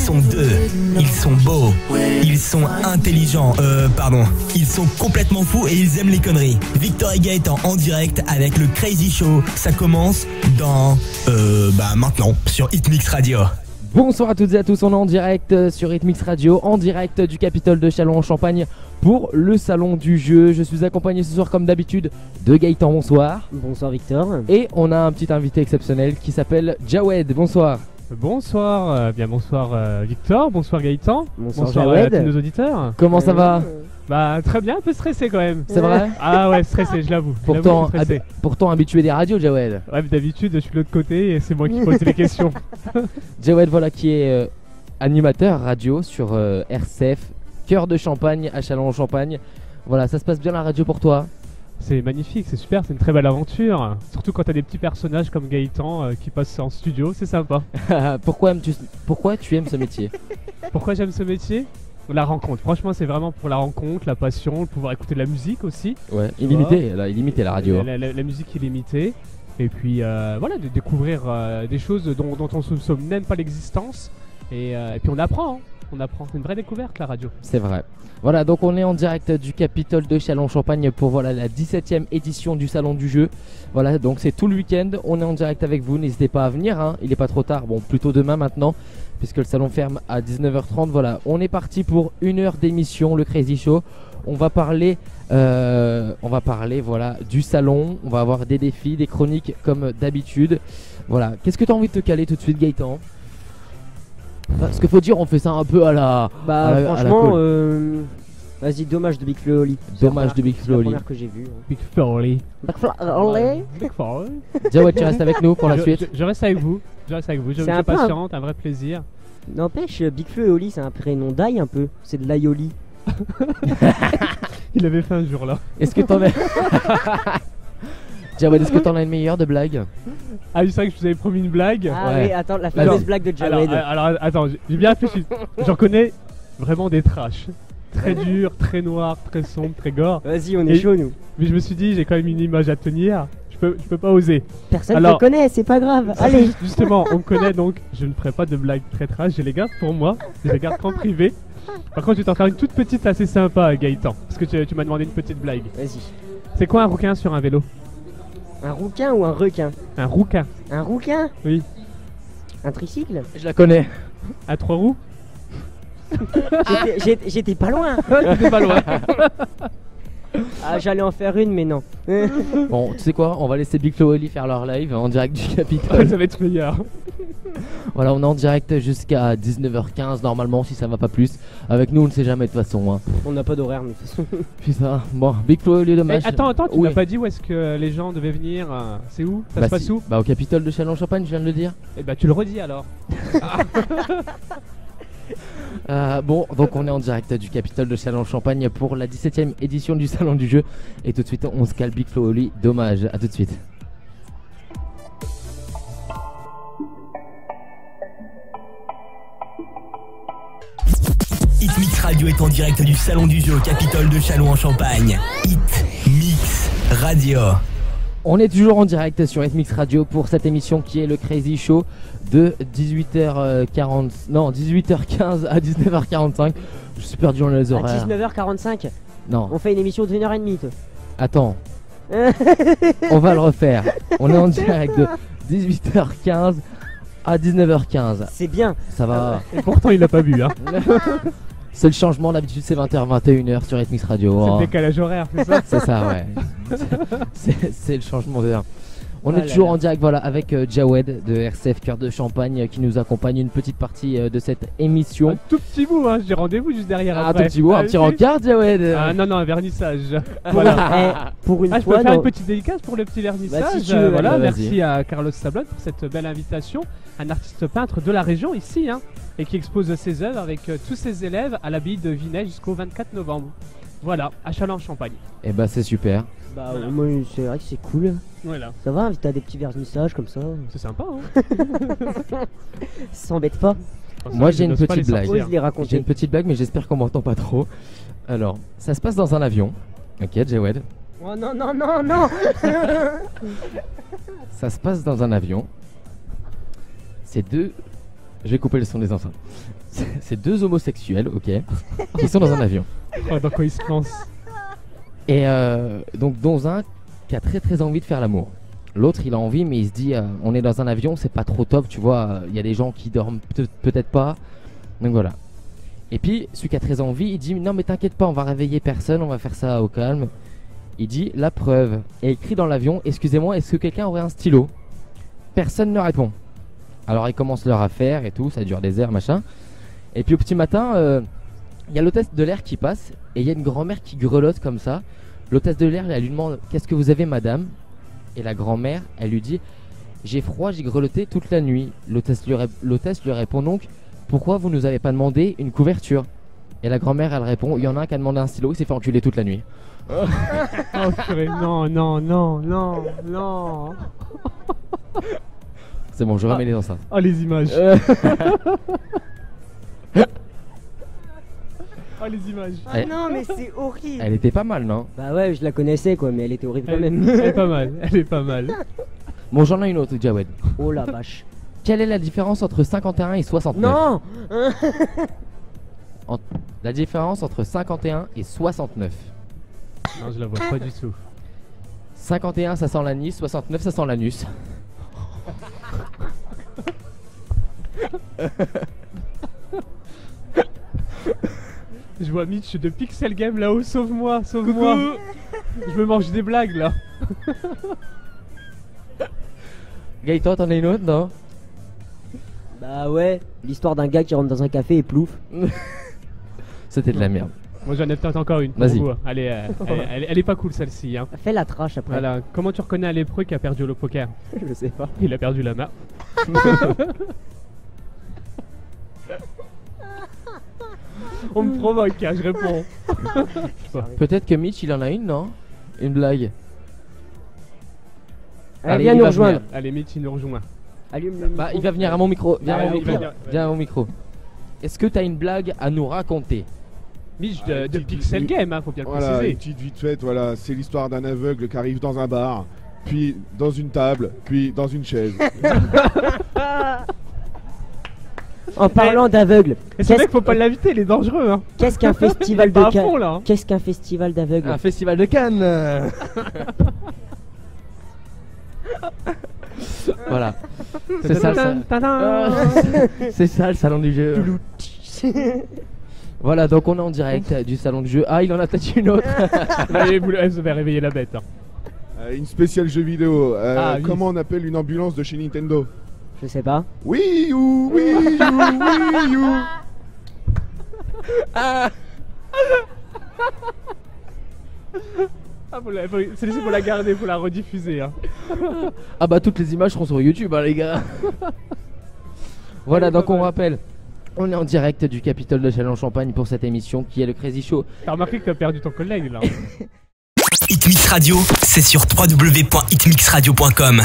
sont deux, ils sont beaux, ils sont intelligents, ils sont complètement fous et ils aiment les conneries. Victor et Gaëtan en direct avec le Crazy Show. Ça commence dans, maintenant, sur Hitmix Radio. Bonsoir à toutes et à tous, on est en direct sur Hitmix Radio, en direct du Capitole de Châlons-en-Champagne pour le salon du jeu. Je suis accompagné ce soir comme d'habitude de Gaëtan, bonsoir. Bonsoir Victor. Et on a un petit invité exceptionnel qui s'appelle Jawed, bonsoir. Bonsoir, bonsoir Victor, bonsoir Gaëtan, bonsoir à tous nos auditeurs. Comment ça va? Bah très bien, un peu stressé quand même. C'est vrai? Ah ouais, stressé, je l'avoue. Pourtant habitué des radios, Jawed. Ouais, mais d'habitude je suis de l'autre côté et c'est moi qui pose les questions. Jawed, voilà, qui est animateur radio sur RCF, Cœur de Champagne à Châlons-en-Champagne. Voilà, ça se passe bien la radio pour toi? C'est magnifique, c'est super, c'est une très belle aventure. Surtout quand t'as des petits personnages comme Gaëtan qui passent en studio, c'est sympa. Pourquoi tu aimes ce métier? Pourquoi j'aime ce métier? La rencontre, franchement c'est vraiment pour la rencontre, la passion, le pouvoir écouter de la musique aussi. Ouais, illimité la radio. La musique illimitée. Et puis voilà, de découvrir des choses dont on ne soupçonne même pas l'existence. Et puis on apprend, c'est une vraie découverte la radio. C'est vrai. Voilà, donc on est en direct du Capitole de Châlons-en-Champagne pour la 17e édition du Salon du Jeu. Voilà, donc c'est tout le week-end, on est en direct avec vous, n'hésitez pas à venir, hein. Il n'est pas trop tard, bon plutôt demain maintenant, puisque le salon ferme à 19h30. Voilà, on est parti pour une heure d'émission, le Crazy Show. On va parler voilà, du salon, on va avoir des défis, des chroniques comme d'habitude. Voilà, qu'est-ce que tu as envie de te caler tout de suite, Gaëtan? Ce qu'il faut dire, on fait ça un peu à la. Franchement, vas-y, dommage de Big Flo et Oli. Dommage de Big Flo et Oli. C'est la première que j'ai vue. Big Flo et Oli. Big Flo et Oli. Jawed, tu restes avec nous pour la suite. Je reste avec vous. Je suis patiente, un vrai plaisir. N'empêche, Big Flo et Oli, c'est un prénom d'ail un peu. C'est de l'aioli. Il avait fait un jour là. Est-ce que t'en as. Jawed, est-ce que t'en as une meilleure de blague? Ah oui, c'est vrai que je vous avais promis une blague. Ah ouais. Oui, attends, la fameuse blague de Jawed. Alors attends, j'ai bien réfléchi. J'en connais vraiment des trash. Très dur, très noir, très sombre, très gore. Vas-y, on est chaud nous. Mais je me suis dit, j'ai quand même une image à tenir. Je peux pas oser. Personne ne me connaît, c'est pas grave. Allez. Justement, on me connaît donc je ne ferai pas de blagues très trash. Je les garde pour moi. Je les garde en privé. Par contre, je vais t'en faire une toute petite assez sympa, Gaëtan. Parce que tu m'as demandé une petite blague. Vas-y. C'est quoi un rouquin sur un vélo? Un rouquin ou un requin? Un rouquin. Un rouquin? Oui. Un tricycle? Je la connais. À 3 roues? J'étais pas loin. T'étais pas loin. Ah, j'allais en faire une, mais non. Bon, tu sais quoi, on va laisser Big Flo et Oli faire leur live en direct du Capitole. Ça va être meilleur. Voilà, on est en direct jusqu'à 19h15 normalement, si ça va pas plus. Avec nous, on ne sait jamais de toute façon. Hein. On n'a pas d'horaire, de toute façon. Putain, bon, Big Flo et Oli, dommage. Attends, tu m'as pas dit où est-ce que les gens devaient venir? C'est où? Ça se passe où? Bah, au Capitole de Châlons-en-Champagne, je viens de le dire. Et bah, tu le redis alors. Bon, donc on est en direct du Capitole de Châlons-en-Champagne pour la 17e édition du Salon du Jeu. Et tout de suite, on se cale Big Flo et Oli. Dommage, à tout de suite. Hitmix Radio est en direct du Salon du Jeu au Capitole de Châlons-en-Champagne. Hitmix Radio. On est toujours en direct sur Hitmix Radio pour cette émission qui est le Crazy Show de 18h15 à 19h45. Je suis perdu dans les horaires. À 19h45. Non. On fait une émission de 1h30 toi. Attends. On va le refaire. On est en direct de 18h15 à 19h15. C'est bien. Ça va. Et pourtant il l'a pas vu hein. C'est le changement, d'habitude c'est 20h, 21h sur Hitmix Radio. C'est le décalage horaire, c'est ça? C'est ça, ouais. C'est le changement d'heure. On est toujours en direct voilà, avec Jawed de RCF Cœur de Champagne qui nous accompagne une petite partie de cette émission. Un tout petit bout, hein, j'ai rendez-vous juste derrière. Un tout petit bout, un petit rencard, Jawed. Ah non, un vernissage. Pour une fois. Je peux faire une petite dédicace pour le petit vernissage. Bah, si tu veux, voilà, bah, merci à Carlos Sablon pour cette belle invitation. Un artiste peintre de la région ici, hein, et qui expose ses œuvres avec tous ses élèves à l'abbaye de Vinay jusqu'au 24 novembre. Voilà, à Châlons-en-Champagne. Et bah c'est super. Bah moi c'est vrai que c'est cool. Voilà. Ça va, t'as des petits vernissages comme ça. C'est sympa hein. S'embête pas. Moi j'ai une petite blague. J'ai une petite blague mais j'espère qu'on m'entend pas trop. Alors, ça se passe dans un avion. Ok, Jawed. Oh non. Ça se passe dans un avion. C'est deux Je vais couper le son des enceintes. C'est deux homosexuels, ok, qui sont dans un avion. Oh, dans quoi ils se lancent? Et donc dont un qui a très très envie de faire l'amour. L'autre il a envie mais il se dit on est dans un avion, c'est pas trop top, tu vois, il y a des gens qui dorment peut-être pas. Donc voilà. Et puis celui qui a très envie, il dit non mais t'inquiète pas, on va réveiller personne, on va faire ça au calme. Il dit la preuve. Et il crie dans l'avion, excusez-moi, est-ce que quelqu'un aurait un stylo? Personne ne répond. Alors ils commencent leur affaire et tout, ça dure des heures machin. Et puis au petit matin, il y a l'hôtesse de l'air qui passe et il y a une grand-mère qui grelotte comme ça. L'hôtesse de l'air, elle lui demande qu'est-ce que vous avez madame? Et la grand-mère, elle lui dit j'ai froid, j'ai grelotté toute la nuit. L'hôtesse lui répond donc pourquoi vous nous avez pas demandé une couverture? Et la grand-mère, elle répond il y en a un qui a demandé un stylo, il s'est fait enculer toute la nuit. Oh purée, non, non, non, non, non. C'est bon, je remets les enceintes. Oh les images. Oh les images. Ah non, mais c'est horrible. Elle était pas mal, non? Bah ouais, je la connaissais quoi, mais elle était horrible quand même. Elle est pas mal, elle est pas mal. Bon, j'en ai une autre, Jawed. Oh la vache. Quelle est la différence entre 51 et 69? Non. La différence entre 51 et 69. Non, je la vois pas du tout. 51 ça sent l'anis, 69 ça sent l'anus. Je vois Mitch de Pixel Game là-haut, sauve-moi, sauve-moi. Je me mange des blagues là. Gaëtan, t'en as une autre, non? Bah ouais, l'histoire d'un gars qui rentre dans un café et plouf. C'était de la merde. Moi j'en ai peut-être encore une pour Vas-y. vous. Allez, elle est pas cool celle-ci. Hein. Fais la trash après. Voilà. Comment tu reconnais un lépreux qui a perdu le poker? Je sais pas. Il a perdu la main. On me provoque, hein, je réponds. Peut-être que Mitch il en a une, non? Une blague. Allez, viens il nous va rejoindre. venir. Allez, Mitch, il nous rejoint. Allume le Bah, micro. il va venir à mon micro. Viens Ah, à mon il micro. va venir, ouais. Viens à mon micro. Est-ce que t'as une blague à nous raconter? Mitch Ah, de petite- Pixel Game, hein, faut bien le Voilà, préciser. une petite vite faite, voilà, c'est l'histoire d'un aveugle qui arrive dans un bar, puis dans une table, puis dans une chaise. En parlant d'aveugle, Et ce qu'est-ce mec, faut pas l'inviter, il est dangereux. Hein. qu'est-ce qu'un Il est festival pas de à fond Cannes? là. Hein. Qu'est-ce qu'un festival d'aveugles? Un festival de Cannes. Voilà. C'est ça, c'est ça le salon du jeu. Voilà, donc on est en direct du salon du jeu. Ah, il en a peut-être une autre. Allez, vous avez réveillé la bête. Hein. Une spéciale jeu vidéo. Ah, oui. Comment on appelle une ambulance de chez Nintendo? Je sais pas. Wii U, Wii U, Wii U. Ah, celle-ci, faut la garder, faut la rediffuser. Hein. Ah bah toutes les images seront sur YouTube, hein, les gars. Voilà, donc on rappelle, on est en direct du Capitole de Châlons-Champagne pour cette émission qui est le Crazy Show. T'as remarqué que t'as perdu ton collègue là. Hitmix Radio, c'est sur www.hitmixradio.com.